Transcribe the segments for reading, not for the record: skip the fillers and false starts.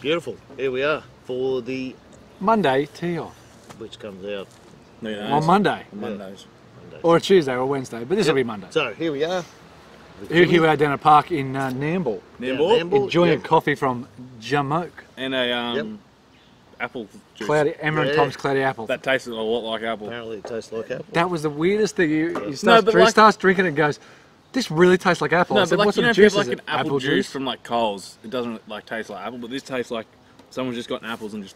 Beautiful. Here we are for the Monday tee off. which comes out On Monday. Mondays. Or a Tuesday or a Wednesday, but this will be Monday. So here we are. Here we are down at park in Nambour. Nambour, Enjoying yeah. a coffee from Jamoke. And a apple juice. Cloudy, Emma and Tom's Cloudy Apple. That tasted a lot like apple. Apparently it tastes like apple. That was the weirdest thing. He No, starts, but like- starts drinking it and goes, this really tastes like apple. I No, said, but like what you sort know, of if you have juice like is an it? apple juice from like Coles, it doesn't like taste like apple, but this tastes like someone's just gotten apples and just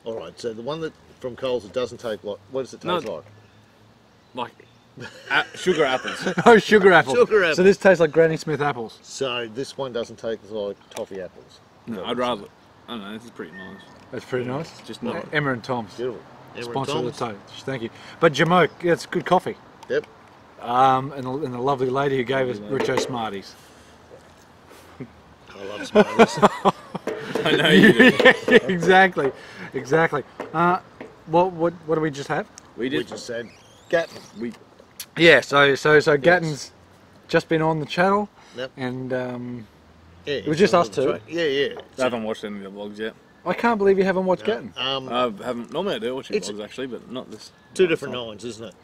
All right, so the one that from Coles, it doesn't taste like. What does it taste like? sugar apples. Oh, sugar apple. Sugar apple. So this tastes like Granny Smith apples. So this one doesn't taste like toffee apples. No, I'd rather. I don't know. This is pretty nice. That's pretty nice. Just not. Emma and Tom's. Beautiful. Sponsor of the toast. Thank you. But Jamoke, yeah, it's good coffee. Yep. And the lovely lady who gave us Richo Smarties. I love Smarties. I know you do. Exactly. What do we just have? We We did. just said Gatton. Yeah, so Gatton's just been on the channel, Yep. and Yeah, it was just us two. Yeah. I haven't watched any of the vlogs yet. I can't believe you haven't watched Gatton. I haven't. Normally I do watch It's- vlogs actually, but not this. Two different nines, isn't it?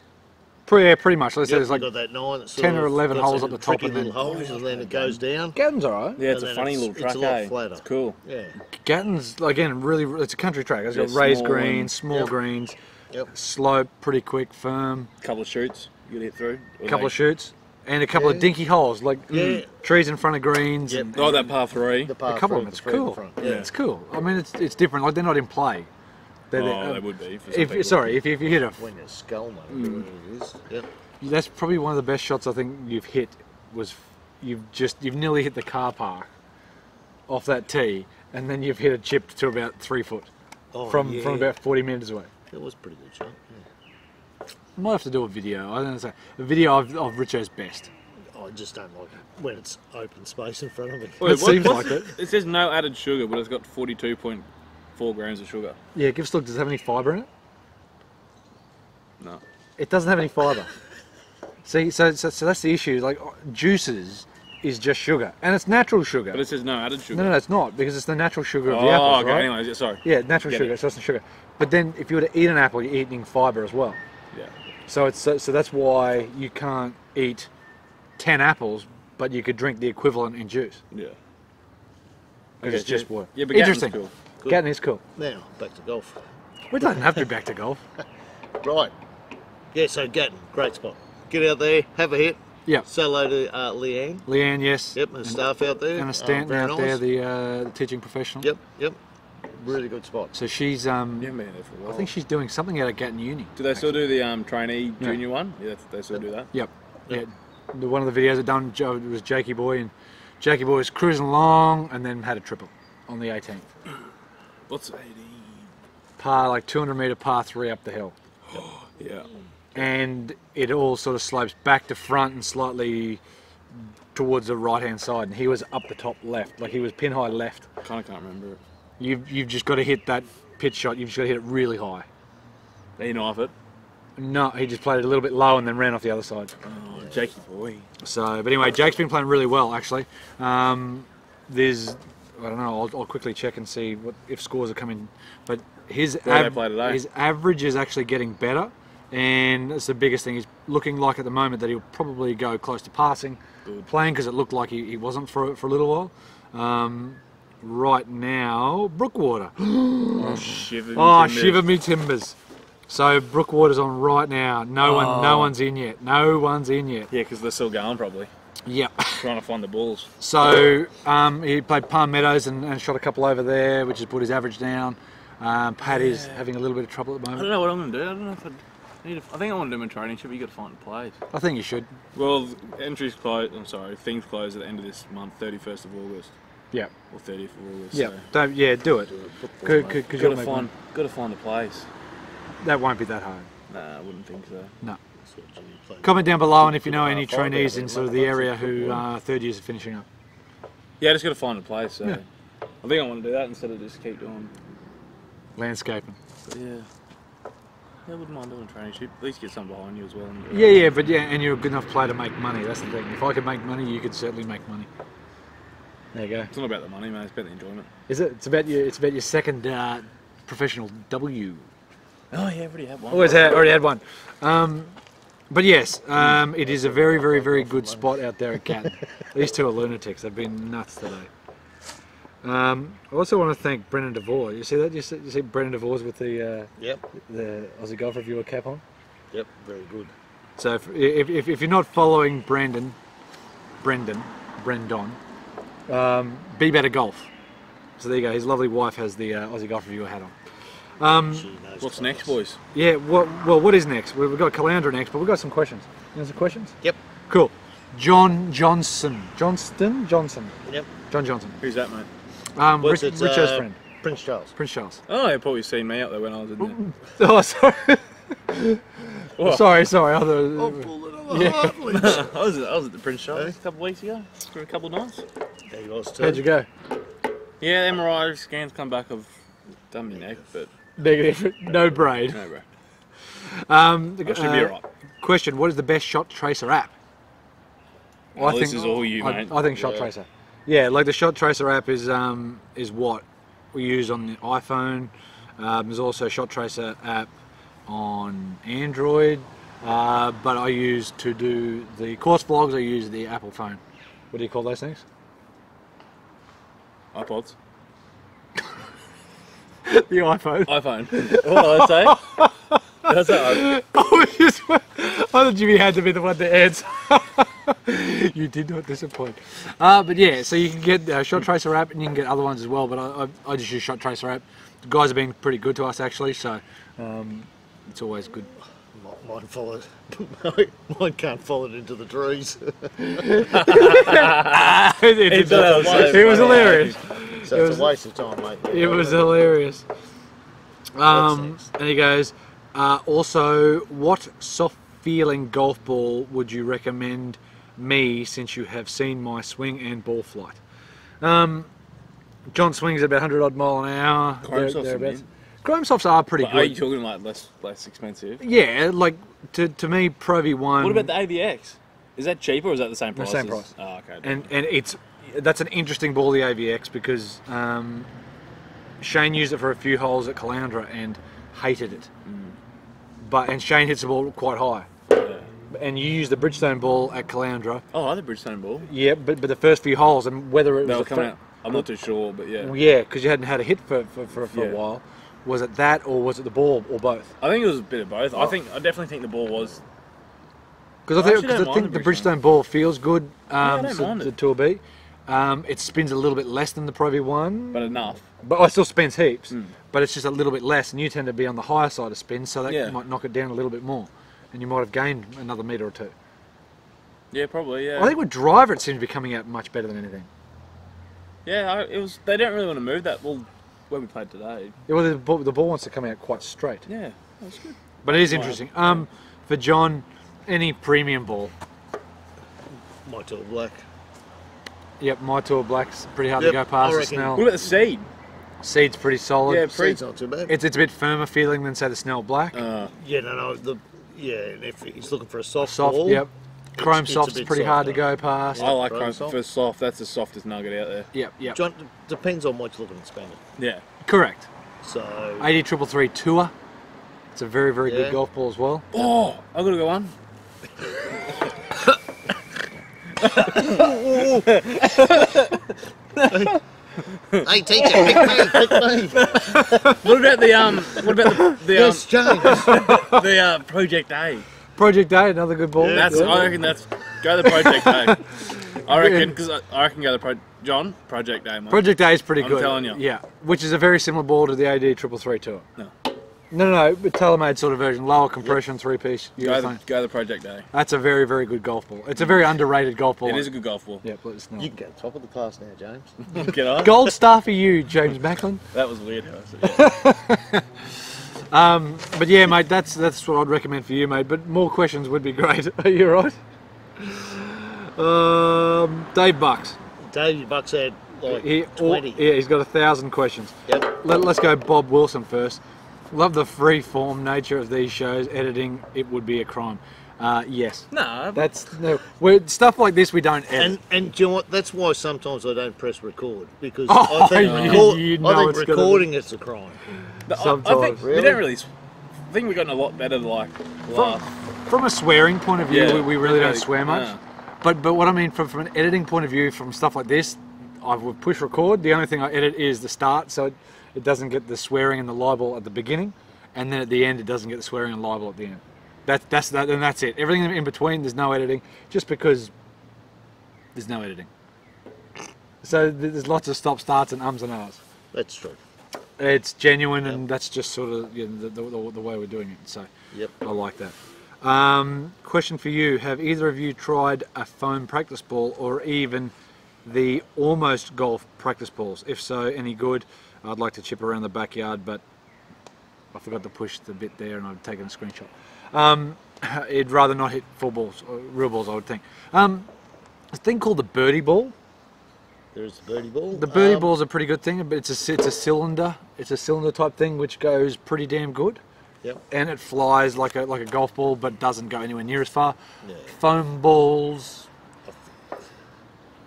Pretty much. Let's say Yep, there's like you've got that nine that's 10 or 11 got holes some at the top tricky and then- little holes, and then it goes down. Gatton's alright. Yeah, it's And a then funny it's- little track. it's a lot eh? flatter. It's cool. Yeah. Gatton's again really. It's a country track. It's got Yeah, raised small greens, and- small Yep. greens, Yep. slope, pretty quick, firm. Couple of shoots you gotta hit through. A couple of shoots, and a couple of dinky holes like Yeah. trees in front of greens. Yep. And, Oh, that par 3. The par a couple of three, them. It's the three in cool. front. Yeah. It's cool. I mean, it's different. Like they're not in play. They're, Oh, they would be. For some if people. sorry, if you hit a, When your skull, mate, whatever it is. Yep. that's probably one of the best shots I think you've hit. Was you've nearly hit the car park off that tee, and then you've hit a chip to about 3 foot Oh, from yeah. about 40 metres away. It was a pretty good shot. Yeah. Might have to do a video. I don't know. A video of Richo's best. I just don't like it when it's open space in front of me. Wait, It seems like it. It says no added sugar, but it's got 42.4 grams of sugar. Yeah, give us a look. Does it have any fibre in it? No. It doesn't have any fibre. See, so that's the issue. Like juices is just sugar, and it's natural sugar. But it says no added sugar. No, it's not, because it's the natural sugar of Oh, the apples, okay. right? Anyways, yeah, sorry. Yeah, natural Get sugar, it. so it's not sugar. But then, if you were to eat an apple, you're eating fibre as well. Yeah. So that's why you can't eat 10 apples, but you could drink the equivalent in juice. Yeah. Because it's just water. Yeah, but Gatton's Interesting. cool. Cool. Gatton is cool. Now, back to golf. We don't have to be back to golf. Right. Yeah, so Gatton, great spot. Get out there, have a hit. Yeah. Say hello to Leanne. Leanne, yes. Yep, and the staff out there. Anna Stanton very out nice. there, the teaching professional. Yep. Really good spot. So she's, You haven't been there for a while. I think she's doing something out of Gatton Uni. Do they still do the trainee junior one? Yeah, they still do that. Yep. Yeah. One of the videos I done was Jakey Boy, and Jakey Boy was cruising along and then had a triple on the 18th. What's 18? Par, like 200 metre par 3 up the hill. Yeah. And it all sort of slopes back to front and slightly towards the right hand side, and he was up the top left, like he was pin high left. Kind of can't remember it. You've just got to hit that pitch shot, you've just got to hit it really high. You know of it? No, he just played it a little bit low and then ran off the other side. Oh, Jakey boy. So, but anyway, Jake's been playing really well actually. There's, I don't know, I'll quickly check and see if scores are coming, but his average is actually getting better, and that's the biggest thing. He's looking like at the moment that he'll probably go close to passing, playing, because it looked like he wasn't for a little while. Right now, Brookwater. Oh, shiver me timbers. Shiver me timbers. So Brookwater's on right now. No one's in yet. No one's in yet. Yeah, because they're still going probably. Yep. Trying to find the balls. So he played Palm Meadows and shot a couple over there, which has put his average down. Paddy's having a little bit of trouble at the I moment. don't know what I'm going to do. I don't know if I think I want to do my training, but you got to find a place. I think you should. Well, entries close. I'm sorry, things close at the end of this month, 31st of August. Yeah. Or 30th of August. Yeah. So. Do it. Because you'll Got to find a place. that won't be that hard. Nah, I wouldn't think so. No. That's what Jimmy played. Comment down below, and if you know any trainees in sort of the area who third years are finishing up. Yeah, I just got to find a place. So. Yeah. I think I want to do that instead of just keep doing. Landscaping. But yeah. Yeah, I wouldn't mind doing a traineeship. At least get some behind you as well. And Yeah, and you're a good enough player to make money. That's the thing. If I could make money, you could certainly make money. There you go. It's not about the money, man. It's about the enjoyment. Is it? It's about your second professional W. Oh yeah, I've already had one. Already had one. But yes, it is a very, very, very good spot out there at Gatton. These two are lunatics. They've been nuts today. I also want to thank Brendan DeVore. You see that? You see Brendan DeVore's with the the Aussie Golf Reviewer cap on? Yep, very good. So if you're not following Brendan, be better golf. So there you go. His lovely wife has the Aussie Golf Reviewer hat on. What's next, boys? Yeah. What is next? We've got Caloundra next, but we've got some questions. You have some questions? Yep. Cool. Johnson. Yep. John Johnson. Who's that, mate? Richo's friend. Prince Charles. Prince Charles. Oh, you probably seen me out there when I was in there. Oh, sorry. Sorry. I was at the Prince Charles a couple of weeks ago for a couple of nights. There you was too. How'd you go? Yeah, the MRI scans come back. I've done my neck, but Negative. No braid. no, bro. I I should be alright. Question: what is the best shot tracer app? Well, this is all you, mate. I think Shot Tracer. Yeah, like the Shot Tracer app is what we use on the iPhone. There's also a Shot Tracer app on Android, but I use to do the course vlogs. I use the Apple phone. What do you call those things? iPods. The iPhone. iPhone. What did I say? That's it. I thought Jimmy had to be the one to answer. You did not disappoint. But yeah, so you can get Shot Tracer app and you can get other ones as well, but I just use Shot Tracer app. The guys have been pretty good to us actually, so it's always good. Mine followed. Mine can't follow it into the trees. It was hilarious. So it's a waste of time, mate. It was hilarious. And he goes, also, what soft feeling golf ball would you recommend me since you have seen my swing and ball flight? John swings at about 100 odd mile an hour. Chrome softs are pretty good. Are you talking like less expensive? Yeah, like to me, Pro V1. What about the AVX? Is that cheaper or is that the same price? The same price. Oh, okay. And that's an interesting ball, the AVX, because Shane used it for a few holes at Caloundra and hated it. And Shane hits the ball quite high. Yeah. And you use the Bridgestone ball at Caloundra. Oh, I had the Bridgestone ball. Yeah, but the first few holes and whether it was come out. I'm not too sure, but yeah. Yeah, because you hadn't had a hit for a while. Was it that, or was it the ball, or both? I think it was a bit of both. I definitely think the ball was. Because I think the Bridgestone ball feels good. I don't mind the it. Tour B. It spins a little bit less than the Pro V1. But enough. But it still spins heaps. But it's just a little bit less, and you tend to be on the higher side of spin, so that might knock it down a little bit more, and you might have gained another metre or two. Yeah, probably. Yeah. I think with driver it seems to be coming out much better than anything. Yeah, it was. They don't really want to move that. Well, where we played today. Yeah, well, the ball wants to come out quite straight. Yeah, that's good. But it is interesting. For John, any premium ball? My Tour Black. Yep, My Tour Black's pretty hard to go past the Snell. What about the Seed? Seed's pretty solid. Yeah, Seed's not too bad. It's a bit firmer feeling than say the Snell Black. Yeah, no. And if he's looking for a soft ball, yep. Chrome it's soft's a bit pretty hard to softer. go past. I like Chrome Chrome soft. for soft. That's the softest nugget out there. Yep. John, depends on what you're looking to spend it. Yeah. Correct. So 80-333 Tour. It's a very, very good golf ball as well. Oh, I've got to go on. hey teacher, pick me. What about the Yes, James. the Project A? Project A, another good ball. I reckon go the Project A. I reckon go the John Project A. Mate. Project A is pretty good. I'm telling you. Yeah, which is a very similar ball to the AD 333 Tour. No, but tailor-made sort of version, lower compression, three-piece. Go the Project A. That's a very, very good golf ball. It's a very underrated golf ball. It is a good golf ball. Yeah, let us know. You can get top of the class now, James. Get on. Gold star for you, James Macklin. That was weird. Yeah. But yeah, mate, that's what I'd recommend for you, mate. But more questions would be great. Are you all right? Dave Bucks. Dave Bucks had like 20. Yeah, he's got 1,000 questions. Yep. Let's go Bob Wilson first. Love the free form nature of these shows. Editing, it would be a crime. Yes. No, Stuff like this we don't edit. And do you know what? That's why sometimes I don't press record, because Oh, I think, you know I think it's gonna recording is a crime. I think we Really? don't really. I think we've gotten a lot better. Like From a swearing point of view, Yeah, we really don't swear much. yeah. But what I mean from an editing point of view, from stuff like this, I would push record. The only thing I edit is the start, so it doesn't get the swearing and the libel at the beginning, and then at the end it doesn't get the swearing and libel at the end. That's it. Everything in between, there's no editing, just because there's no editing. So there's lots of stop starts and ums and ahs. That's true. It's genuine, and that's just sort of the way we're doing it. So Yep. I like that. Question for you: have either of you tried a foam practice ball or even the almost golf practice balls? If so, any good? I'd like to chip around the backyard, but I forgot to push the bit there, and I've taken a screenshot. It'd rather not hit full balls, or real balls, I would think. A thing called the birdie ball. There's the birdie ball. The birdie ball's a pretty good thing, but it's a cylinder. It's a cylinder type thing which goes pretty damn good. Yep. And it flies like a golf ball, but doesn't go anywhere near as far. Yeah. Foam balls.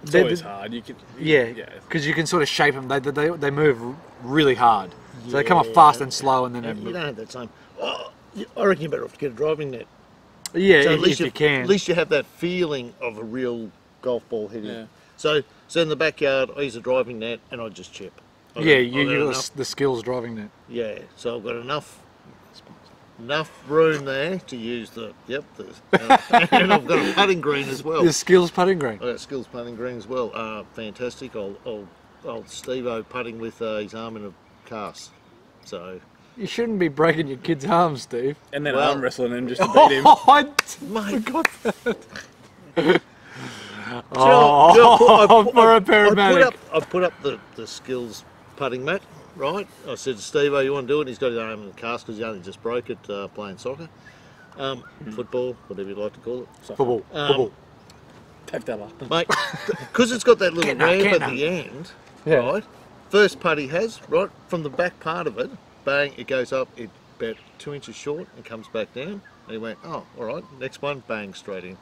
it's always hard. You can. Yeah, because you can sort of shape them. They move really hard. So they come off fast and slow, and then You don't have that same. Oh, I reckon you're better off to get a driving net. yeah, So if you can. At least you have that feeling of a real golf ball hitting. Yeah. So in the backyard, I use a driving net and I just chip. Yeah, I've you got got the skills driving that. Yeah, so I've got enough room there to use the and I've got a putting green as well. The skills putting green. I've got skills putting green as well. Fantastic. Old Steve-O putting with his arm in a cast. So You shouldn't be breaking your kid's arms, Steve. And then Well- arm wrestling him just to beat him. I mate, forgot that. For a paramedic. I put up the skills putting mat, right? I said to Steve, you want to do it? And he's got his arm in the cast because he only just broke it playing soccer. Football, whatever you'd like to call it. Football. Football. Take that up. Mate, because it's got that little ramp Get at no. the end, Yeah. right? First putt he has, right, from the back part of it, bang, it goes up, it about 2 inches short and comes back down. And he went, oh, all right, next one, bang, straight in.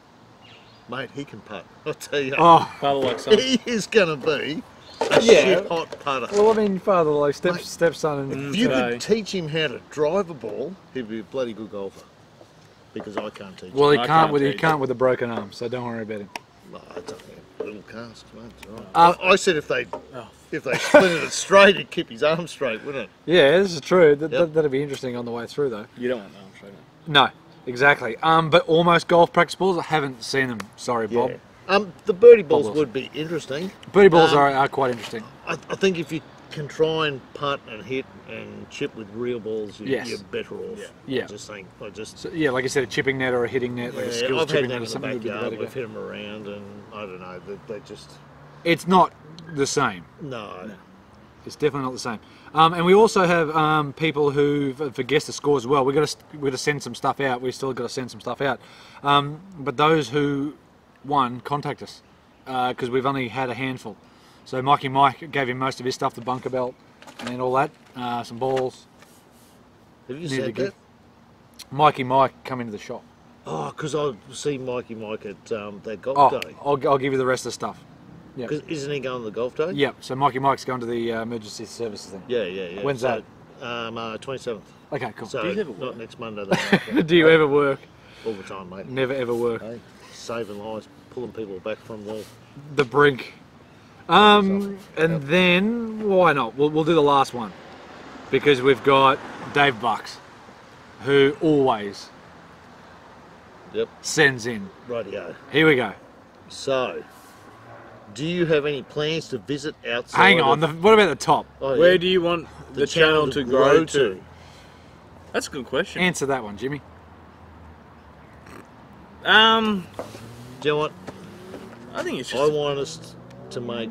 Mate, he can putt. I'll tell you. Oh, Father like son. He is going to be a shit hot putter. well, I mean, father like Mate, stepson. And If you today. could teach him how to drive a ball, he'd be a bloody good golfer. Because I can't teach well, him. he I can't can't with teach. a broken arm, so don't worry about him. No, it's only a little cast, mate. It's all right. I said if they splintered it straight, it'd keep his arm straight, wouldn't it? Yeah, this is true. Yep. That'd be interesting on the way through, though. You don't want that, I'm sure. No, exactly. But almost golf practice balls, I haven't seen them. Sorry, Bob. The birdie balls Bubbles. would be interesting. Birdie balls are quite interesting. I think if you can try and putt and hit and chip with real balls, Yes. you're better off. Yeah. I just think. So, yeah, like you said, a chipping net or a hitting net, like a skills I've had chipping them net or in the something. Would be the way backyard. to We've go. hit them around, and I don't know. They just It's not the same. no. It's definitely not the same. And we also have people who, for guess the score as well, we've got to send some stuff out. We've still got to send some stuff out. But those who won, contact us, because we've only had a handful. So Mikey Mike gave him most of his stuff, the bunker belt and all that, some balls. Have you Need to said get- that? Mikey Mike come into the shop. Oh, because I see Mikey Mike at that golf Oh, day. I'll give you the rest of the stuff. Yeah. Because isn't he going to the golf day? Yep. So Mikey Mike's going to the emergency services thing. Yeah. When's that? 27th. Okay, cool. So Do you ever not work? next Monday. The after. Do you ever work? All the time, mate. Never ever work. Hey, saving lives, pulling people back from The brink. And then why not? We'll do the last one because we've got Dave Bucks, who always sends in. radio. Here we go. So, do you have any plans to visit outside? Hang on. What about the top? Where do you want the channel to grow to? That's a good question. Answer that one, Jimmy. Do you know what? I think it's I just. want us to make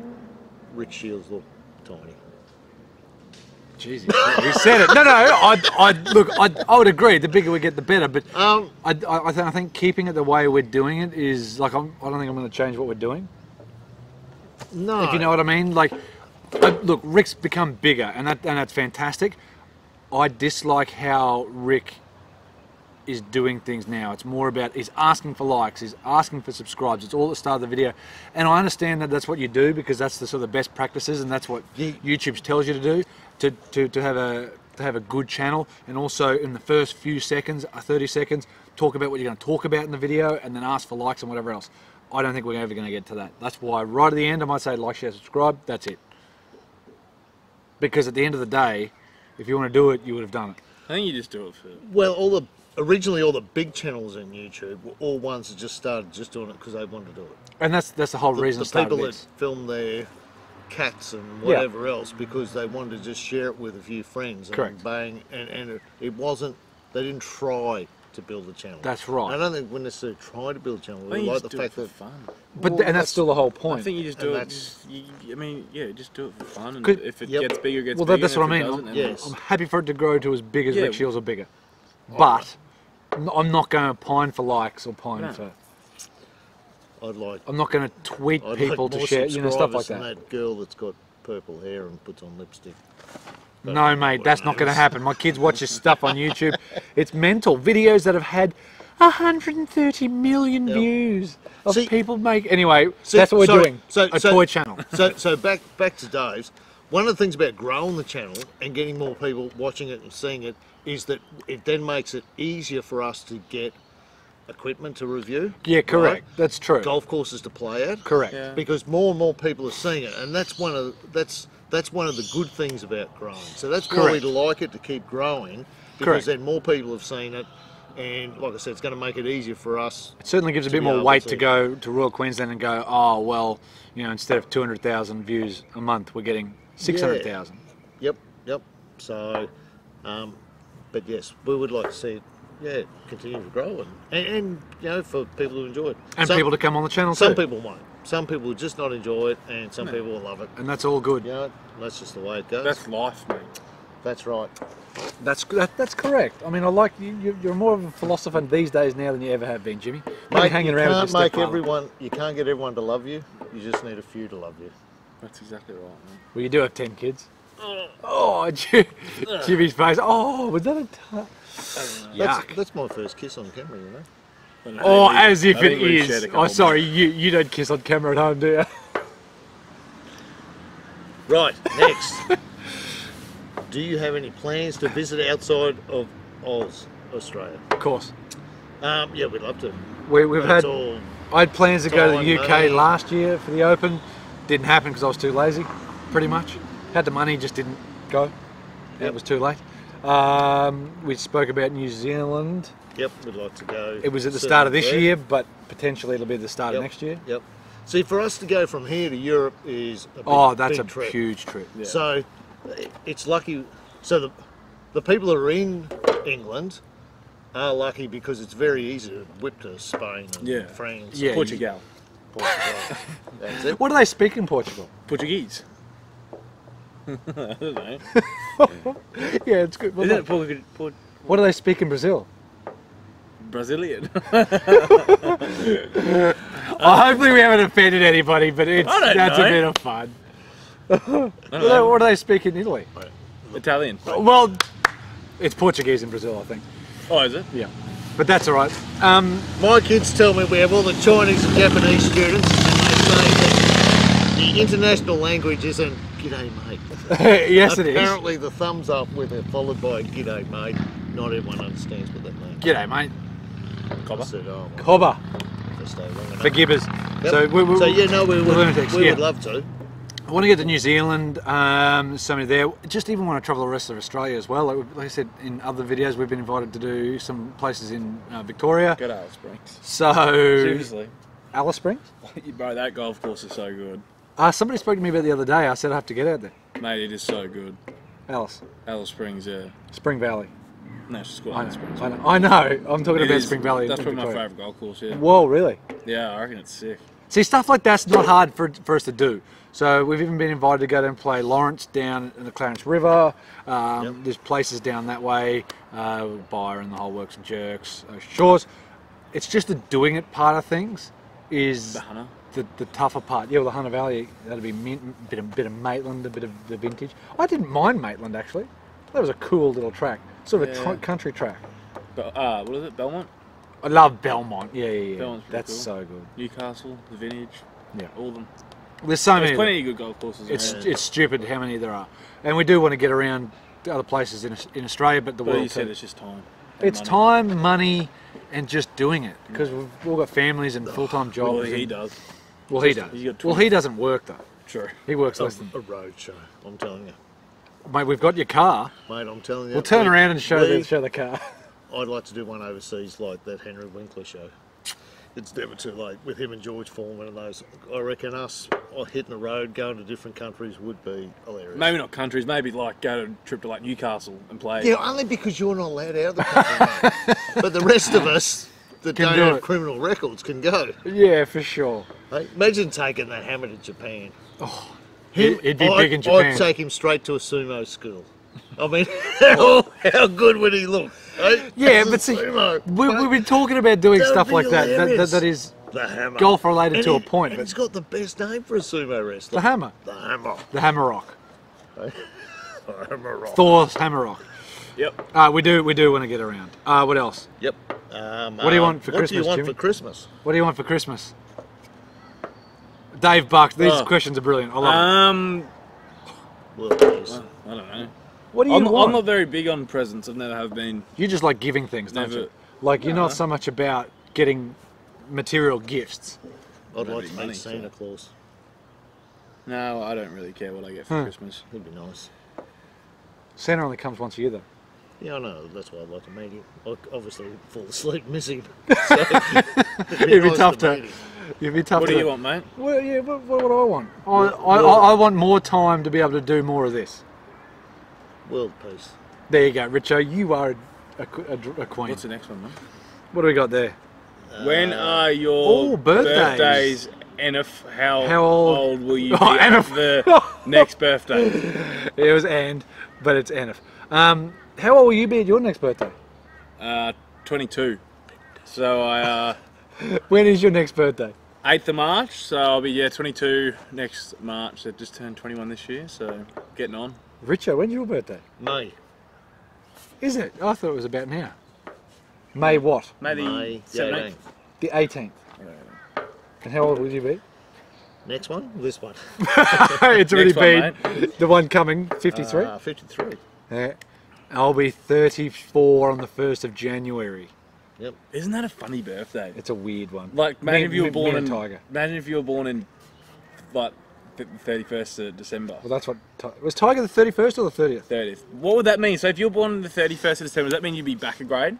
Rich Shields look tiny. Jesus, he said it. No. I would agree. The bigger we get, the better. But I think keeping it the way we're doing it is like I don't think I'm going to change what we're doing. No. If you know what I mean. Like, look, Rick's become bigger, and that's fantastic. I dislike how Rick is doing things now. It's more about, he's asking for likes, he's asking for subscribes. It's all at the start of the video. And I understand that that's what you do because that's the sort of best practices and that's what YouTube tells you to do, to have a good channel. And also in the first few seconds, 30 seconds, talk about what you're going to talk about in the video and then ask for likes and whatever else. I don't think we're ever going to get to that. That's why right at the end I might say like, share, subscribe, that's it. Because at the end of the day, if you want to do it, you would have done it. I think you just do it for... Well, originally all the big channels in YouTube were all ones that just started just doing it because they wanted to do it. And that's the whole reason. The people that film their cats and whatever else because they wanted to just share it with a few friends. And Correct. Bang, and it wasn't. They didn't try to build a channel. That's right. I don't think we necessarily try to build a channel. We like the fact that fun. But and that's still the whole point. I think you just do it. Just do it for fun. And if it gets bigger, it gets bigger. Well, that's what I mean. I'm happy for it to grow to as big as Rick Shields or bigger. But I'm not going to pine for likes or pine for. I'm not going to tweet people to share, stuff like that. That girl that's got purple hair and puts on lipstick. No, mate, that's not going to happen. My kids watch this stuff on YouTube. It's mental. Videos that have had 130 million views of people make. Anyway, that's what we're doing. A toy channel. So back to Dave's. One of the things about growing the channel and getting more people watching it and seeing it is that it then makes it easier for us to get equipment to review. Yeah, correct. Right? That's true. Golf courses to play at. Correct. Yeah. Because more and more people are seeing it, and that's one of the good things about growing. So that's why we like it to keep growing, because then more people have seen it, and like I said, it's going to make it easier for us. It certainly gives a bit more weight to go to Royal Queensland and go, oh well, instead of 200,000 views a month, we're getting 600,000. Yep. So, but yes, we would like to see it, continue to grow and for people to enjoy it. And people to come on the channel Some too. people won't. Some people will just not enjoy it, and some people will love it. And that's all good. That's just the way it goes. That's life, mate. That's right. That's correct. I mean, I like you. You're more of a philosopher these days now than you ever have been, Jimmy. Mate, hanging around with you can't get everyone to love you. You just need a few to love you. That's exactly right, man. Well, you do have 10 kids. Oh, Jimmy's face. Oh, was that a yuck? That's my first kiss on camera, Oh, as if it is. Oh, sorry, you don't kiss on camera at home, do you? Right, next. Do you have any plans to visit outside of Australia? Of course. Yeah, we'd love to. I had plans to go to the UK last year for the Open. Didn't happen because I was too lazy, pretty much. Had the money, just didn't go. It was too late. We spoke about New Zealand. Yep, we'd like to go. It was at the start of this year, but potentially it'll be the start of next year. Yep. See, for us to go from here to Europe is a big trip. Huge trip. Yeah. So it's lucky. So the people that are in England are lucky because it's very easy to whip to Spain and France. Yeah, Portugal. That's it. What do they speak in Portugal? Portuguese. I don't know. Yeah, it's good. Isn't it what do they speak in Brazil? Brazilian. Hopefully we haven't offended anybody, but that's a bit of fun. What do they speak in Italy? Italian. Well, it's Portuguese in Brazil, I think. Oh, is it? Yeah. But that's all right. My kids tell me we have all the Chinese and Japanese students, and they say that the international language isn't "G'day, mate." Yes, it is. Apparently, the thumbs up with it followed by "G'day, mate." Not everyone understands what that means. G'day, mate. Cobber. Cobber. Forgive us. Yep. We would love to. I want to get to New Zealand, somebody there. Just even want to travel the rest of Australia as well. Like I said in other videos, we've been invited to do some places in Victoria. Go to Alice Springs. So seriously, Alice Springs? Bro, that golf course is so good. Somebody spoke to me about it the other day. I said I have to get out there. Mate, it is so good. Alice Springs, yeah. Spring Valley. No, it's called Alice Springs. I know. I'm talking about Spring Valley. That's probably my favourite golf course, yeah. Whoa, really? Yeah, I reckon it's sick. See, stuff like that's not hard for us to do. So we've even been invited to go down and play Lawrence down in the Clarence River. There's places down that way, Byron, the whole works and jerks, Shores. It's just the doing it part of things is the tougher part. Yeah, well, the Hunter Valley, that'll be a bit of Maitland, a bit of the vintage. I didn't mind Maitland actually. That was a cool little track, sort of a country track. What is it? Belmont? I love Belmont. Yeah. Belmont's pretty That's cool. so good. Newcastle, the Vintage. Yeah. All of them. There's so There's many. plenty of good golf courses. It's stupid how many there are, and we do want to get around to other places in Australia, but the But world. you said too. it's just time. It's time, money, and just doing it because we've all got families and full-time jobs. Well, he and- does. Well, he does. He's got Well, he doesn't work though. True. He works less than. A road show, I'm telling you. Mate, we've got your car. Mate, I'm telling you. We'll turn around and show the car. I'd like to do one overseas like that Henry Winkler show. It's never too late with him and George Foreman and those. I reckon us hitting the road, going to different countries would be hilarious. Maybe not countries. Maybe like go to a trip to like Newcastle and play. Yeah, only because you're not allowed out of the country, mate. But the rest of us that Can don't do have it. criminal records can go. Yeah, for sure. Hey, imagine taking that hammer to Japan. Oh, he'd be big in I'd Japan. take him straight to a sumo school. I mean, how good would he look? Hey? Yeah, As a but see, sumo, we've been talking about doing That'd stuff be like that. hilarious. That is the hammer. golf related And to a he- point. And But it's got the best name for a sumo wrestler. the hammer, The hammer. the hammer rock, The hammer rock. Thor's hammer rock. Yep. We do want to get around. What else? Yep. What do you want for Christmas, What do you want Jimmy? for Christmas? What do you want for Christmas? Dave Bucks. These Oh. questions are brilliant. I love them. Well, please. I don't know. What do you I'm want? not very big on presents. I've never have been. You just like giving things, don't Never- you? Like you're No. not so much about getting material gifts. I'd Maybe like to money, meet Santa so. Claus. No, I don't really care what I get for Christmas. That'd be nice. Santa only comes once a year, though. Yeah, I know. That's why I'd like to meet him. I obviously fall asleep missing. So, It'd be nice tough to. meet him. It'd be tough What to. do you want, mate? Well, yeah. What do I want? I want more time to be able to do more of this. World peace. There you go, Richo. You are a queen. What's the next one, man? What do we got there? When are your oh, birthdays. and how How old- old will you be Oh, at Enif. the next birthday? It was but it's Enif. How old will you be at your next birthday? 22. So I When is your next birthday? 8th of March. So I'll be 22 next March. I just turned 21 this year. So getting on. Richo, when's your birthday? May. Is it? I thought it was about now. May what? Maybe May the 17th. 18th. The 18th. And how old will you be? Next one? This one. It's already Next one, been the one coming, 53. 53. Yeah. I'll be 34 on the 1st of January. Yep. Isn't that a funny birthday? It's a weird one. Like imagine if you were born me in and Tiger. Imagine if you were born in like the 31st of December. Well, that's what. Was Tiger the 31st or the 30th? 30th. What would that mean? So if you're born on the 31st of December, does that mean you'd be back a grade?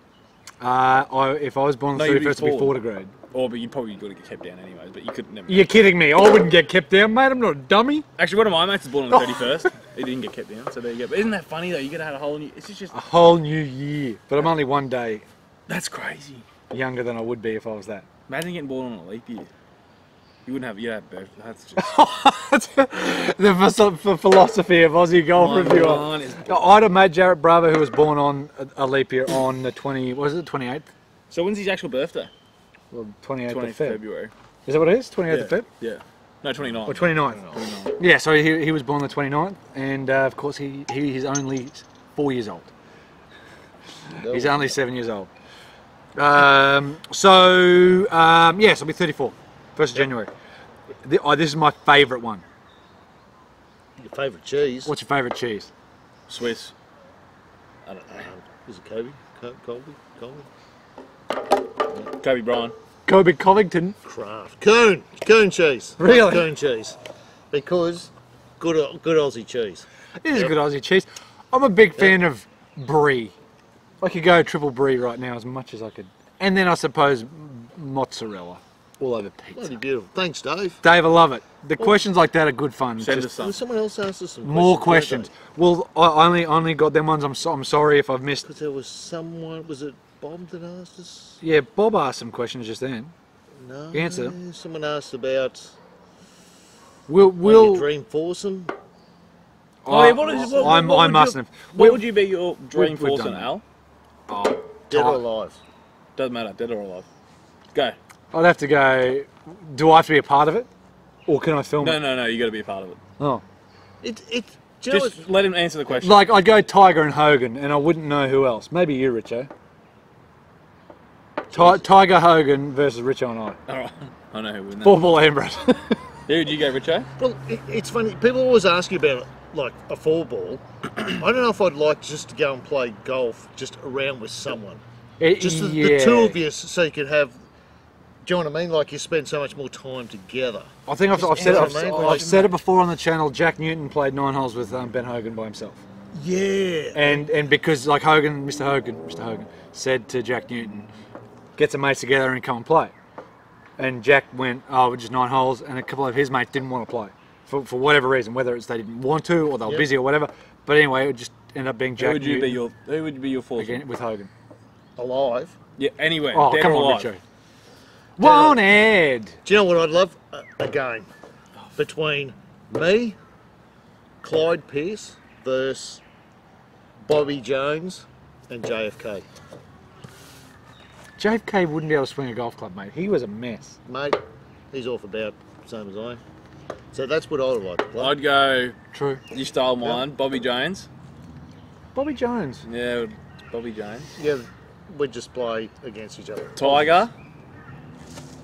If I was born on the No, you'd be 31st, it'd be forward. 4 grade. Or but you probably got to get kept down anyways. But you could never. You're kidding me. I wouldn't get kept down, mate. I'm not a dummy. Actually, one of my mates is born on the 31st. He didn't get kept down, so there you go. But isn't that funny though? You could have had a whole new. It's just. A whole new year. But I'm only one day That's crazy. younger than I would be if I was that. Imagine getting born on a leap year. You wouldn't have. You have birth. That's just. The philosophy of Aussie golf My reviewer. mind is- I'd have made Jarrett Bravo, who was born on a leap year on the 20. What is it? 28th. So when's his actual birthday? Well, 28th 20th of Feb. February. Is that what it is? 28th of Feb. Yeah. No, 29th. Or 29th. Yeah, so he was born the 29th, and of course he's only 4 years old. He's only 7 years old. Yes, I'll be 34, 1st of January. This is my favourite one. Your favourite cheese? What's your favourite cheese? Swiss. I don't know. Is it Kobe? Colby? Kobe Bryant. Kobe Covington. Kraft. Coon cheese. Really? Coon cheese. Because good Aussie cheese. It is a good Aussie cheese. I'm a big fan of brie. I could go triple brie right now as much as I could. And then I suppose mozzarella all over pizza. Bloody beautiful. Thanks, Dave. Dave, I love it. The questions like that are good fun. Send us Just some. Well, someone else asked us some more questions. Well, I only got them ones. I'm sorry if I've missed. Because there was someone, was it Bob that asked us? Yeah, Bob asked some questions just then. No. Answer them. Someone asked about We'll your dream foursome. Oh, yeah, what is, what, I would mustn't you, have. What would you be your dream we've foursome, done that. Al? Oh, Dead or alive? Doesn't matter, dead or alive. Go. I'd have to go. Do I have to be a part of it, or can I film it? No, you got to be a part of it. Oh, Do you know Just let him answer the question. like I'd go Tiger and Hogan, and I wouldn't know who else. Maybe you, Richo. Tiger Hogan versus Richo and I. All right. I know who win that. 4-ball Ambrose. Who would you go, Richo? Well, it's funny. People always ask you about like a 4-ball. I don't know if I'd like just to go and play golf just around with someone. Just the two of you, so you could have. Do you know what I mean? Like you spend so much more time together. I think I've said it before on the channel. Jack Newton played 9 holes with Ben Hogan by himself. Yeah. And because like Mr. Hogan said to Jack Newton, get some mates together and come and play. And Jack went, oh, we're just 9 holes, and a couple of his mates didn't want to play for whatever reason, whether it's they didn't want to or they were busy or whatever. But anyway, it just ended up being Jack Newton. Who would be your fourth? Again, with Hogan. Alive. Yeah. Anyway. Oh, come on, Richo. Wanted. Do you know what I'd love? A game between me, Clyde Pearce versus Bobby Jones and JFK. JFK wouldn't be able to swing a golf club, mate. He was a mess. Mate, he's off about the same as I am. So that's what I would like to play. I'd go. True. You stole mine. Bobby Jones. Bobby Jones. Yeah, Bobby Jones. Yeah, we'd just play against each other. Tiger.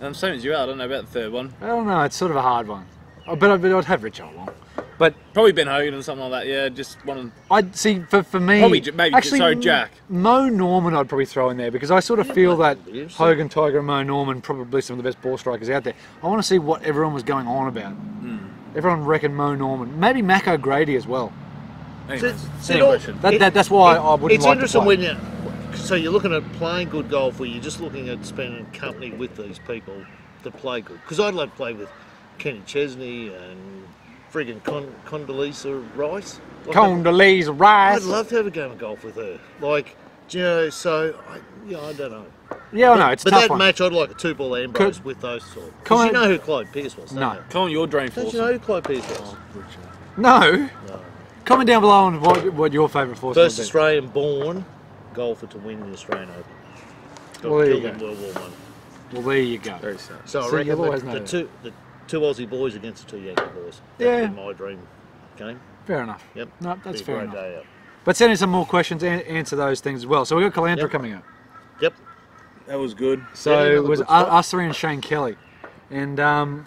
I'm same as you are. I don't know about the third one. I don't know. It's sort of a hard one. But I'd have Richo along. But probably Ben Hogan or something like that. Yeah, just one. I'd see for me. Probably maybe. Actually, sorry, Jack. Mo Norman, I'd probably throw in there because I sort of feel that Hogan, Tiger, and Mo Norman probably some of the best ball strikers out there. I want to see what everyone was going on about. Everyone reckoned Mo Norman, maybe Mac O'Grady as well. Anyways, that's why I wouldn't like to play. When you. So you're looking at playing good golf, where you're just looking at spending company with these people that play good. Because I'd love to play with Kenny Chesney and friggin' Condoleezza Rice. Condoleezza Rice. I'd love to have a game of golf with her. Like, you know, so I don't know. Yeah, I know it's but tough that one. match, I'd like a 2-ball Ambrose with those sort. Because you know who Clyde Pearce was. No. Come on, your dream force. Don't you know who Clyde Pearce was? No. Comment down below on what your favourite force First would be. Australian-born golfer to win the Australian Open. Got Well, there you killed in go. World War One. Well, there you go. Very sad. So I See, reckon you'll always know the two Aussie boys against the 2 Yankee boys. Yeah. That'd be my dream game. Fair enough. Yep. No, that's Be a fair great enough. day out. But send in some more questions and answer those things as well. So we've got Caloundra coming up. Yep. That was good. So Yeah, it was good spot. us three and Shane Kelly. And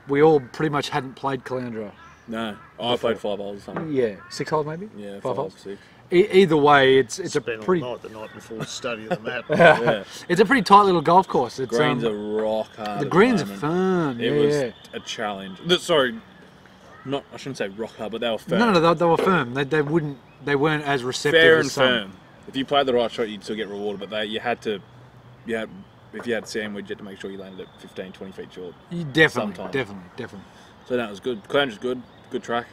we all pretty much hadn't played Caloundra. No, I played 5 holes or something. Yeah, 6 holes maybe? Yeah, 5 holes? 6. Either way, it's a Spent pretty all night the night before study of the map. Yeah. it's a pretty tight little golf course. It's, Greens are rock hard. the at greens are moment. firm. It Yeah, was yeah. a challenge. Sorry, I shouldn't say rock hard, but they were firm. No, they were firm. They weren't as receptive Fair as and some. firm. If you played the right shot, you'd still get rewarded. But if you had sandwich, you had to make sure you landed at 15, 20 feet short. Definitely. So that was good. Calandra's good. Good track.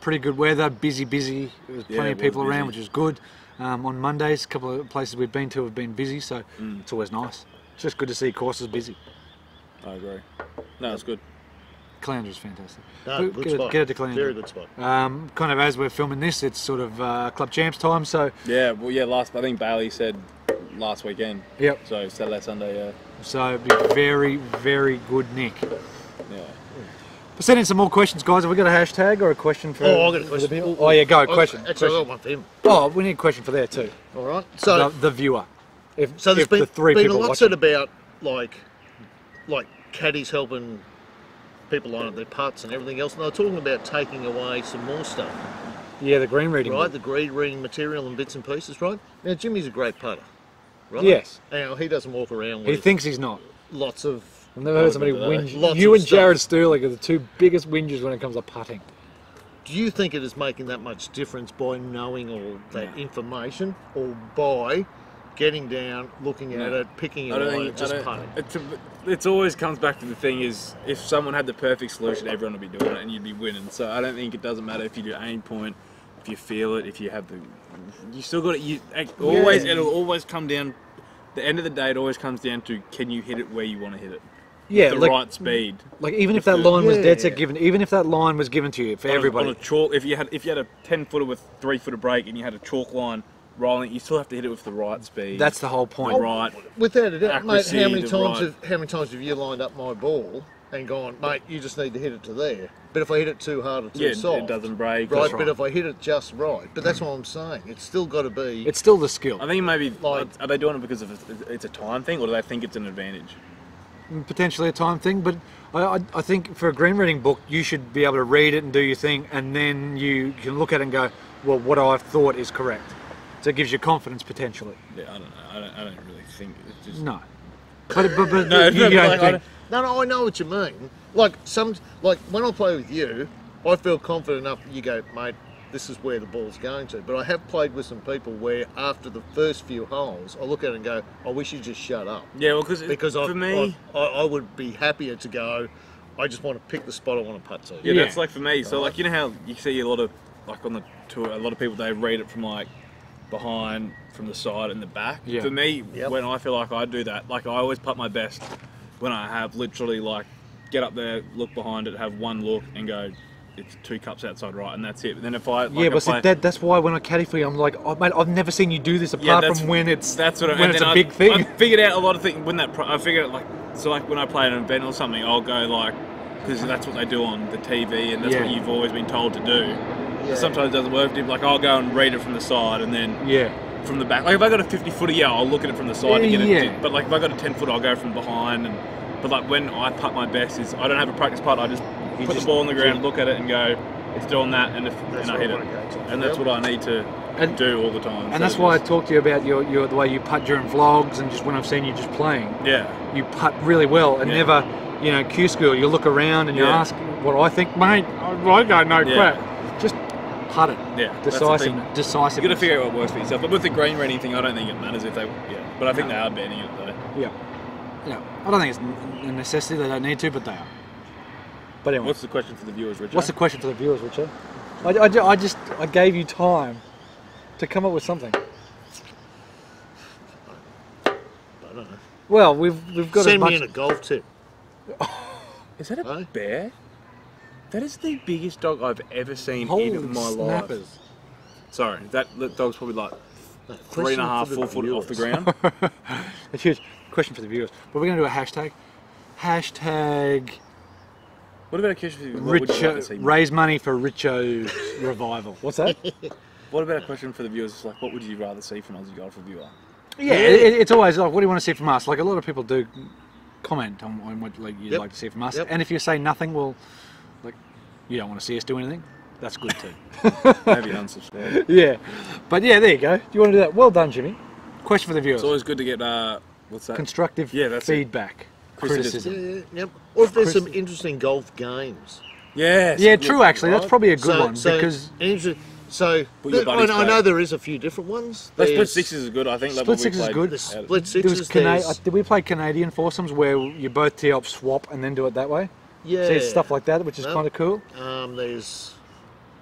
Pretty good weather. Busy. There was plenty of people around, which is good. On Mondays, a couple of places we've been to have been busy, so it's always nice. It's just good to see courses busy. I agree. No, it's good. Calandra's fantastic. No, good spot. Get it to Caloundra. Very good spot. Kind of as we're filming this, it's sort of Club Champs time, so... Yeah, well, I think Bailey said last weekend. Yep. So Saturday, Sunday, yeah. So it'd be very, very good, Nick. Yeah. But send in some more questions, guys. Have we got a hashtag or a question for... Oh, I got a question. Oh, yeah, go. Question. Actually, I got one for him. Oh, we need a question for there too. All right. So, The viewer. so there's if the three been a people lot watching. said about like caddies helping people line up their putts and everything else, and they're talking about taking away some more stuff, Yeah, the green reading. right? The green reading material and bits and pieces, right? Now Jimmy's a great putter, right? Yes. Now he doesn't walk around He with thinks he's not. lots of. I've never heard somebody Lots whinge. of You and stuff. Jared Sterling are the two biggest whingers when it comes to putting. Do you think it is making that much difference by knowing all that information, or by getting down, looking at it, picking it I don't on, think and just putting? It's always comes back to the thing is if someone had the perfect solution, everyone would be doing it and you'd be winning. So I don't think it doesn't matter if you do aim point, if you feel it, if you have you still got it. It'll always come down. The end of the day, it always comes down to can you hit it where you want to hit it. Yeah, The like, right speed. like even if that line was dead set Yeah. given, even if that line was given to you for everybody, On a chalk, if you had a 10-footer with 3-footer break and you had a chalk line rolling, you still have to hit it with the right speed. that's the whole point. right. Without a doubt, mate. Accuracy, How many the times right- have you lined up my ball and gone, mate? You just need to hit it to there. But if I hit it too hard or too soft, it doesn't break. Right, but if I hit it just right, but that's what I'm saying. It's still got to be. It's still the skill. I think maybe Like- are they doing it because of it's a time thing, or do they think it's an advantage? Potentially a time thing, but I think for a green reading book, you should be able to read it and do your thing, and then you can look at it and go, well, what I've thought is correct. So it gives you confidence potentially. Yeah, I don't know. I don't really think it's just No. But No, you no, don't like, think. No, I know what you mean. Like when I play with you, I feel confident enough that you go, mate, this is where the ball's going to. But I have played with some people where after the first few holes, I look at it and go, I wish you'd just shut up. Yeah, well, Because for me, I would be happier to go, I just want to pick the spot I want to putt to. yeah, that's like for me. So like, you know how you see a lot of like on the tour, a lot of people they read it from like behind, from the side and the back. Yeah. For me, Yep. when I feel like I do that, like I always putt my best when I have literally like get up there, look behind it, have one look, and go, it's 2 cups outside right, and that's it. But then if I Yeah, but see, that's why when I caddy for you, I'm like, oh, mate, I've never seen you do this apart from when it's that's what when it's a big thing. I figured out a lot of things when that. I figured out like so like when I play at an event or something, I'll go like because that's what they do on the TV, and that's what you've always been told to do. Yeah. Sometimes it doesn't work. Like I'll go and read it from the side, and then from the back. Like if I got a 50-footer, yeah, I'll look at it from the side to get it. But like if I got a 10-footer, I'll go from behind. But like when I putt my best is I don't have a practice putt. I just put the ball on the ground, look at it, and go, it's doing that, and I hit it. And that's what I need to do all the time. And that's why I talk to you about your the way you putt during vlogs, and just when I've seen you just playing. Yeah. You putt really well, and never, Q school. You look around and you ask what I think, mate. I don't know crap. Just putt it. Yeah. Decisive. You got to figure out what works for yourself. But with the green reading thing, I don't think it matters if they. Yeah. But I think they are banning it though. Yeah. Yeah. I don't think it's a necessity. They don't need to, but they are. But anyway. What's the question for the viewers, Richard? What's the question for the viewers, Richard? I gave you time to come up with something. I don't know. Well, we've got Send me in a golf tip. Is that a bear? That is the biggest dog I've ever seen Holy in my snappers. life. Sorry, that dog's probably like 3.5, 4 foot off the ground. It's huge. Question for the viewers. But we're going to do a hashtag. Hashtag What about a question for the viewers? What would you like to see? raise money for Richo's revival. What's that? What about a question for the viewers? It's like, what would you rather see from Aussie Golf Reviewer? Yeah, it's always like, what do you want to see from us? Like a lot of people do comment on what you'd like to see from us. And if you say nothing, well, like you don't want to see us do anything. That's good too. Maybe unsubscribe. Yeah, but yeah, there you go. Do you want to do that? Well done, Jimmy. Question for the viewers. It's always good to get what's that? Constructive feedback. Criticism. Yep. Or if there's some interesting golf games. Yes. Yeah, true. Actually, that's probably a good one because. So I know there is a few different ones. Split sixes is good. I think split sixes is good. The split sixes. Did we play Canadian foursomes where you both tee up, swap, and then do it that way? Yeah. See, it's stuff like that, which is kind of cool. There's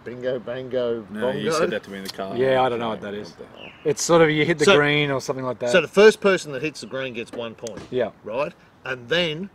bingo, bango, bongo. No, you said that to me in the car. Yeah, I don't know what that is. It's sort of you hit the green or something like that. So the first person that hits the green gets 1 point. Yeah. Right? And then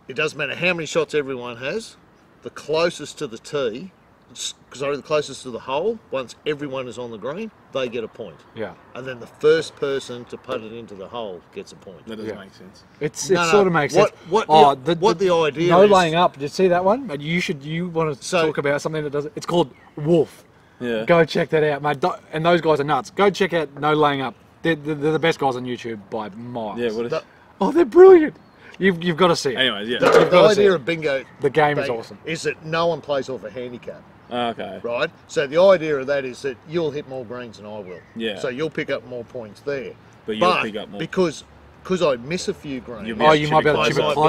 it doesn't matter how many shots everyone has, the closest to the tee, the closest to the hole, once everyone is on the green, they get a point. Yeah. And then the first person to put it into the hole gets a point. That doesn't make sense. It sort of makes sense. What the idea no is... laying up. Did you see that one? You want to talk about something that does it? It's called Wolf. Yeah. Go check that out, mate. And those guys are nuts. Go check out No Laying Up. They're the best guys on YouTube by miles. Yeah, what is Oh, they're brilliant. You've got to see it. Anyways, yeah. The idea of bingo... The game is awesome. Is that no one plays off a handicap. Okay. Right? So the idea of that is that you'll hit more greens than I will. Yeah. So you'll pick up more points there. But you'll pick up more. Because I miss a few greens. You might be able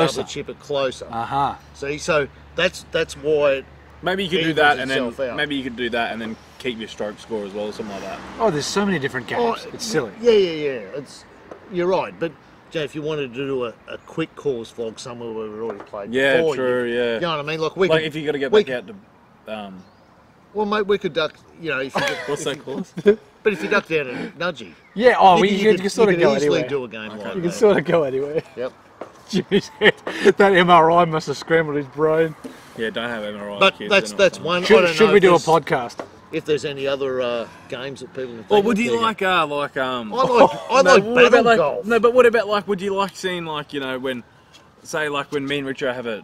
to chip it closer. Uh-huh. See, so that's why... Maybe you could do that and then keep your stroke score as well, or something like that. Oh, there's so many different games. It's silly. Yeah. You're right, but Jay, if you wanted to do a quick course vlog somewhere where we've already played before, yeah. You know what I mean? Like if you got to get back out to... Well, mate, we could duck, if you... What's that course? But if you duck down to Nudgee... Yeah, you can sort of go anywhere. You could easily do a game like that. You can sort of go anywhere. Yep. Jimmy's head. That MRI must have scrambled his brain. Yeah, don't have MRI. But kids, that's one. Should we do a podcast? If there's any other games that people... Or would you like I like battle golf. No, but what about would you like seeing when, say when me and Richard have a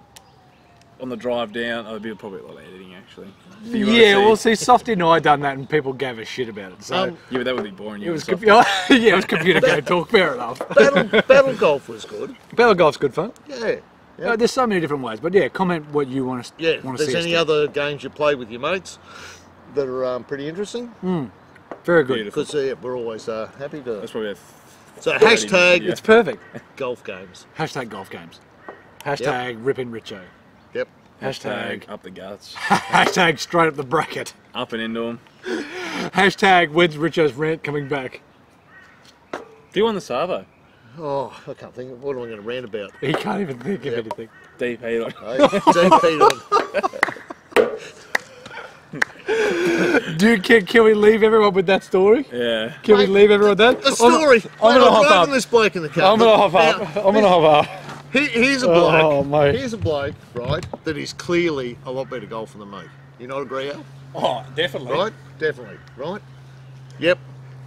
on the drive down. I'd be probably a lot of editing actually. Yeah, well, see, Softy and I done that, and people gave a shit about it. So yeah, but that would be boring. it was it was computer game talk. Fair enough. Battle golf was good. Battle golf's good fun. Yeah. Yep. There's so many different ways, but yeah, comment what you want to. Yeah. Want If to there's see any other games you play with your mates that are pretty interesting, very good. Beautiful. because we're always happy to. That's probably So hashtag Yeah. It's perfect. golf games. Hashtag golf games. Hashtag ripping Richo. Yep. Hashtag up the guts, hashtag straight up the bracket. up and into them. Hashtag when's Richo's rant coming back? Do you want the Savo? Oh, I can't think of what am I going to rant about. He can't even think of anything. Deep heat on. Can we leave everyone with that story? Yeah. Can we leave everyone with that? The story. I'm gonna hop up. This bloke in the car. I'm gonna hop up. I'm gonna hop up. Here's a bloke. Oh, mate. Here's a bloke, right? That is clearly a lot better golfer than me. You not agree, Al? Oh, definitely. Right? Definitely. Right? Yep.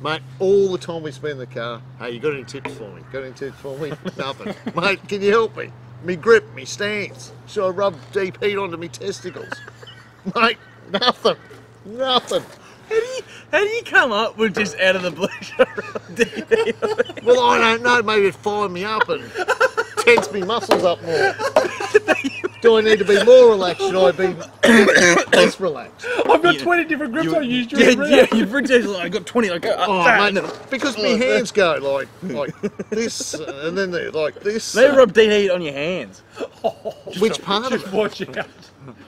Mate, all the time we spend in the car, hey, you got any tips for me? Got any tips for me? Nothing. Mate, can you help me? Me grip, me stance. Should I rub deep heat onto me testicles? Mate, nothing. Nothing. How do you come up with just out of the blue? Well, I don't know. Maybe it fired me up and tense me muscles up more. Do I need to be more relaxed? Should I be less relaxed? I've got 20 different grips I used during you've written like, I got 20. I go up that. Mate, because my hands go like this, and then they're like this. Maybe rub deep heat on your hands. Which part of it? Watch out.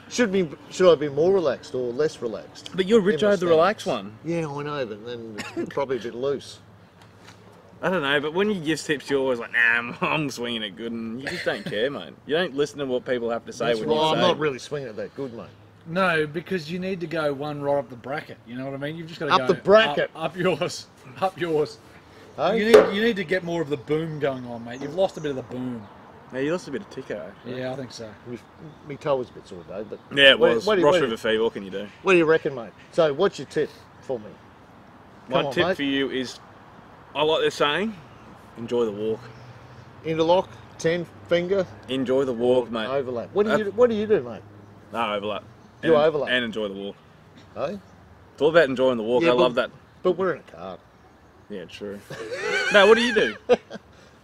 Should I be more relaxed or less relaxed? But you're In my Richo the stance. relaxed one. Yeah, I know, but then it's probably a bit loose. I don't know, but when you give tips, you're always like, nah, I'm swinging it good, and you just don't care, mate. You don't listen to what people have to say when you Well, I'm say. not really swinging it that good, mate. No, because you need to go one right up the bracket. You know what I mean? You've just got to Up go the bracket. Up yours. Up yours. Hey? You need to get more of the boom going on, mate. You've lost a bit of the boom. Yeah, you lost a bit of ticker, actually. Yeah, I think so. My toe was a bit sore though, but Yeah, it was. What do you- Ross what do you- River fever, what can you do? what do you reckon, mate? So, what's your tip for me? Come My on, tip mate. for you is, I like they're saying, enjoy the walk. Interlock, 10 finger, Enjoy the walk, mate. overlap. What do you do, mate? No, overlap. You And- overlap. And enjoy the walk. Hey? It's all about enjoying the walk. Yeah, I love that. But we're in a car. Yeah, true. No, what do you do?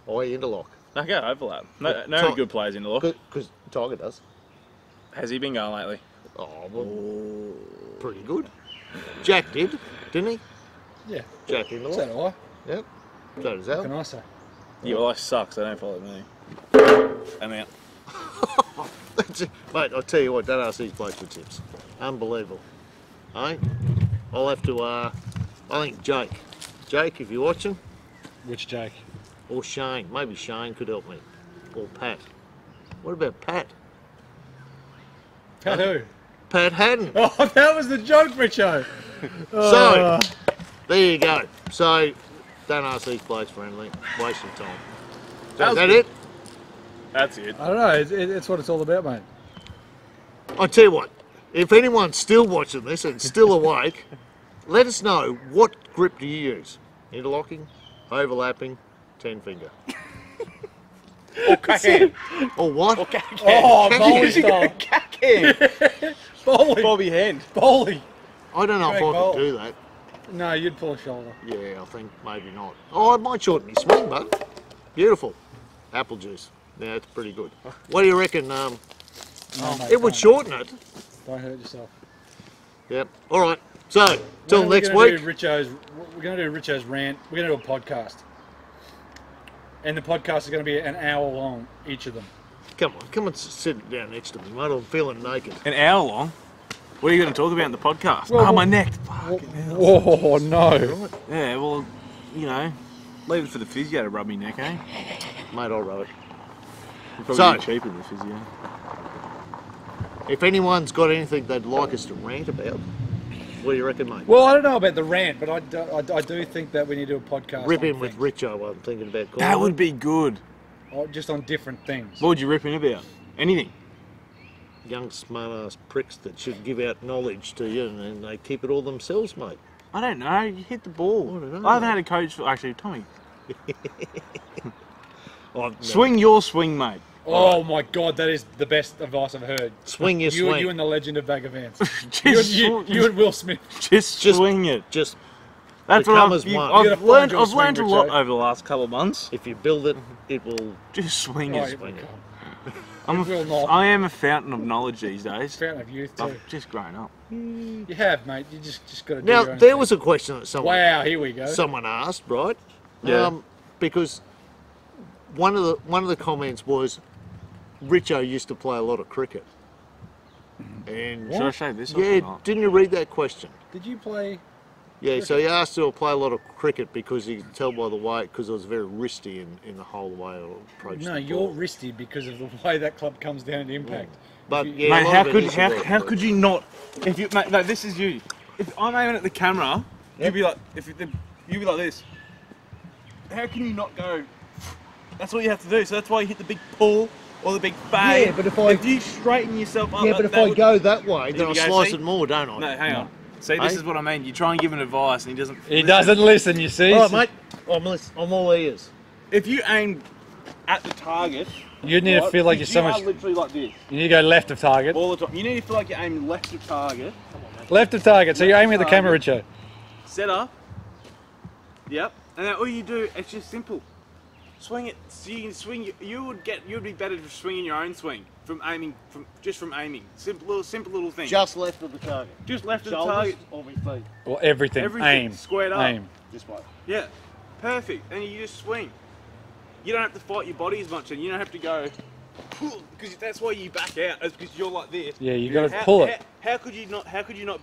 I interlock. No, go overlap. No So- good players in the lock. Because Tiger does. Has he been going lately? Oh, well, pretty good. Jack did, didn't he? Yeah. Jack So interlock. do I. Yep. So does What can Al. I say? Yeah, well, I suck, so don't follow me. I'm out. That's it. Mate, I tell you what, don't ask these blokes for tips. Unbelievable. Hey? I'll have to, I think Jake. Jake, if you're watching, Which Jake? or Shane. Maybe Shane could help me. Or Pat. What about Pat? Pat who? Pat Haddon. Oh, that was the joke, Richo. So, there you go. So, don't ask these blokes for anything. Waste your time. So, is that it? That's it. I don't know. It's what it's all about, mate. I tell you what, if anyone's still watching this and still awake, let us know, what grip do you use? Interlocking, overlapping, 10 finger. Or cackhand. Or what? Or cackhand. Oh, Can bowling you- style. Cackhand. Bowling. Bobby Hand. Bowling. I don't know if Great I bowl. could do that. No, you'd pull a shoulder. Yeah, I think maybe not. Oh, I might shorten my swing, but beautiful. Apple juice. Yeah, it's pretty good. What do you reckon? No, mate, It would don't. shorten it. Don't hurt yourself. Yep. All right. So, till When are we next gonna week. do we're going to do Richo's rant. We're going to do a podcast. And the podcast is going to be an hour long, each of them. Come on, sit down next to me, mate. I'm feeling naked. An hour long? What are you going to talk about in the podcast? Well, my neck. Fucking hell. Oh, no. Yeah, well, you know, leave it for the physio to rub me neck, eh? Mate, I'll rub it. You're probably So- get cheaper than the physio. If anyone's got anything they'd like us to rant about, what do you reckon, mate? Well, I don't know about the rant, but I do think that we need to do a podcast. Rip on in with things. Richo, I'm thinking about calling That it. would be good. Just on different things. What would you rip in about? Anything. Young smart-ass pricks that should give out knowledge to you and then they keep it all themselves, mate. I don't know. You hit the ball. I don't know. I haven't had a coach for... Actually, Tommy. No. Swing your swing, mate. Oh my God, that is the best advice I've heard. Swing your swing. You and the legend of Bag of Ants. Just you and Will Smith. Just swing it. Just That's become what as one. I've learned. I've swing, learned a lot Richo. over the last couple of months. If you build it, it will. Just swing Oh, it. swing it. I am a fountain of knowledge these days. Fountain of youth too. I've just grown up. You have, mate. You just got to do Now your own there thing. was a question that Wow, here we go. someone asked, right? Yeah. Because one of the comments was, Richo used to play a lot of cricket. And Should I show this off or yeah, not? didn't you read that question? Did you play? Yeah, so he asked to play a lot of cricket because he could tell by the way, because it was very wristy in the whole way I approached No, the you're ball. wristy because of the way that club comes down to impact. But If yeah, Mate, a lot how of it could is how about- could you not? If you mate, no, this is you. If I'm aiming at the camera, you'd be like, you'd be like this. How can you not go? That's what you have to do. So that's why you hit the big pull or the big fade. Yeah, but if you straighten yourself up, Yeah, but if I go that way, then Here I we go, slice see? it more, don't I? No, hang on. See, this Hey? is what I mean. You try and give him advice, and he doesn't. He listen. doesn't listen. You see. All right, mate. I'm all ears. If you aim at the target, You need to right, feel like you you're so much. are literally like this You need to go left of target. all the time. You need to feel like you're aiming left of target. Left of target. So you're aiming at the camera, Richo. Set up. Yep. And then all you do, it's just simple. Swing it. So you can swing. You'd be better just swinging your own swing from aiming. From aiming. Simple little thing. Just left of the target. Just left of the Shoulders target. or my feet? Well, everything. Everything Aim. squared up. Aim. This way. Yeah. Perfect. And you just swing. You don't have to fight your body as much, and you don't have to go. Because that's why you back out. Is because you're like this. Yeah, you got to pull it. How could you not? How could you not?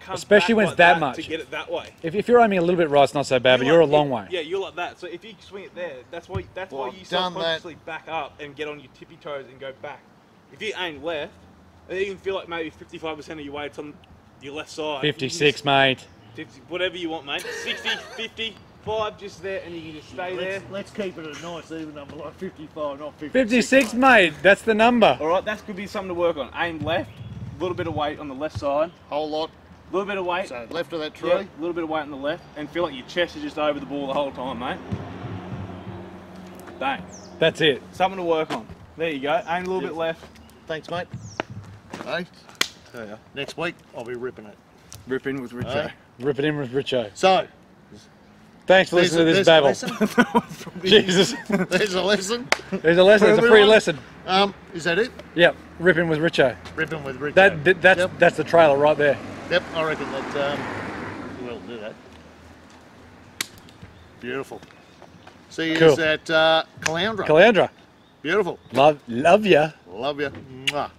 Come Especially back when like it's that much. to get it that way. If you're aiming a little bit right, it's not so bad, but you're a long way. Yeah, you're like that. So if you swing it there, that's why Well, you I've done subconsciously back up and get on your tippy toes and go back. If you aim left, and you can feel like maybe 55% of your weight's on your left side. 56, mate. 50, whatever you want, mate. 60, 55, just there, and you can just stay there. Let's keep it a nice even number, like 55, not 56. 56, mate. That's the number. All right, that could be something to work on. Aim left, a little bit of weight on the left side, Whole lot. a little bit of weight. So left of that tree. Yeah, a little bit of weight on the left, and feel like your chest is just over the ball the whole time, mate. Bang. That's it. Something to work on. There you go. Aim a little bit left. Thanks, mate. Hey, There you go. next week I'll be ripping it. Rip in with Richo. Hey. Rip it in with Richo. So, Thanks for listening to this there's a babble. lesson. Jesus. There's a lesson. There's a lesson. It's a free Everyone? lesson. Is that it? Yep. Ripping with Richo. Ripping with Richo. That's the trailer right there. Yep, I reckon that we'll do that. Beautiful. See you Cool. at Caloundra. Caloundra. Beautiful. Love ya. Love you. Mwah.